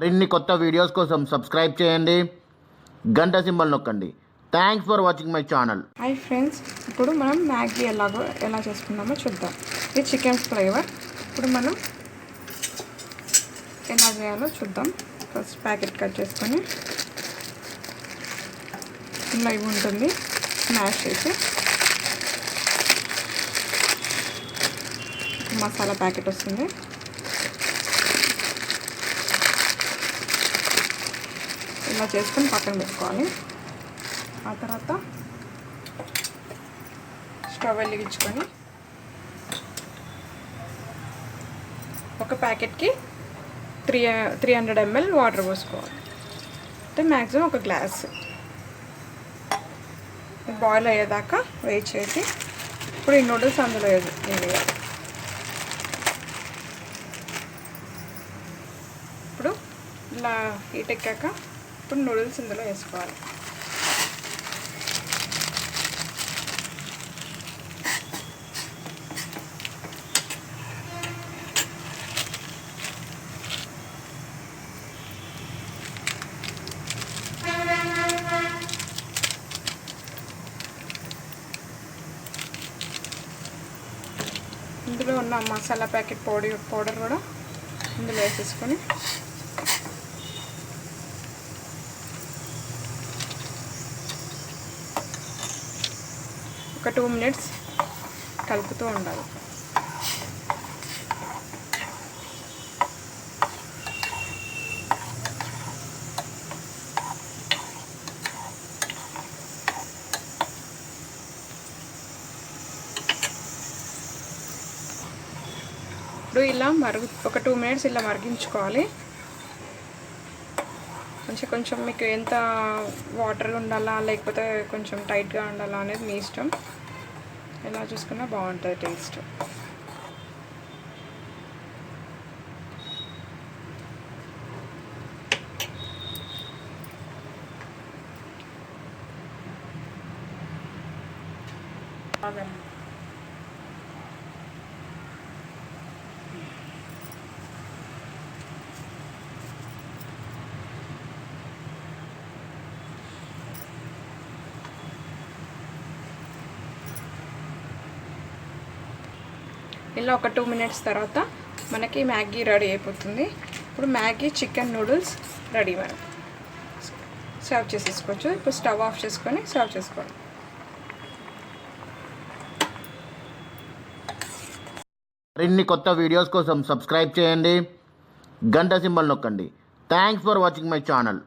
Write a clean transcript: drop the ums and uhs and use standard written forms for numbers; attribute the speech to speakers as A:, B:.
A: మరిన్ని కొత్త వీడియోస్ కోసం సబ్స్క్రైబ్ చేయండి, గంట సింబల్ నొక్కండి. Thanks for watching my channel.
B: Hi friends, ఇప్పుడు మనం మ్యాగీ ఎలా చేసుకుందామో చూద్దాం. ఇది చికెన్ ఫ్లేవర్. ఇప్పుడు మనం ఎలా చేయాలో చూద్దాం. ఫస్ట్ ప్యాకెట్ కట్ చేసుకొని ఇలా ఇవి ఉంటుంది స్మాష్ చేసి మసాలా ప్యాకెట్ వస్తుంది. ఇలా చేసుకొని పక్కన పెట్టుకోవాలి. ఆ తర్వాత స్టవ్ వెలిగించుకొని ఒక ప్యాకెట్కి 300 ml వాటర్ పోసుకోవాలి. అంటే మ్యాక్సిమం ఒక గ్లాస్ బాయిల్ అయ్యేదాకా వెయిట్ చేసి ఇప్పుడు ఈ నూడిల్స్ అందులో వేయాలి. ఇప్పుడు ఇలా హీట్ ఎక్కాక ఇప్పుడు నూడిల్స్ ఇందులో వేసుకోవాలి. ఇందులో ఉన్న మసాలా ప్యాకెట్ పౌడర్ కూడా ఇందులో వేసేసుకొని ఒక 2 minutes కలుపుతూ ఉండాలి. ఇప్పుడు ఇలా ఒక 2 minutes ఇలా మరిగించుకోవాలి. కొంచెం మీకు ఎంత వాటర్ ఉండాలా లేకపోతే కొంచెం టైట్గా ఉండాలా అనేది మీ ఇష్టం. ఎలా చూసుకున్నా బాగుంటుంది టేస్ట్. ఇలా ఒక 2 minutes తర్వాత మనకి మ్యాగీ రెడీ అయిపోతుంది. ఇప్పుడు మ్యాగీ చికెన్ నూడిల్స్ రెడీ. మనం సర్వ్ చేసేసుకోవచ్చు. ఇప్పుడు స్టవ్ ఆఫ్ చేసుకొని సర్వ్ చేసుకోండి.
A: మరిన్ని కొత్త వీడియోస్ కోసం సబ్స్క్రైబ్ చేయండి, గంట సింబల్ నొక్కండి. Thanks for watching my channel.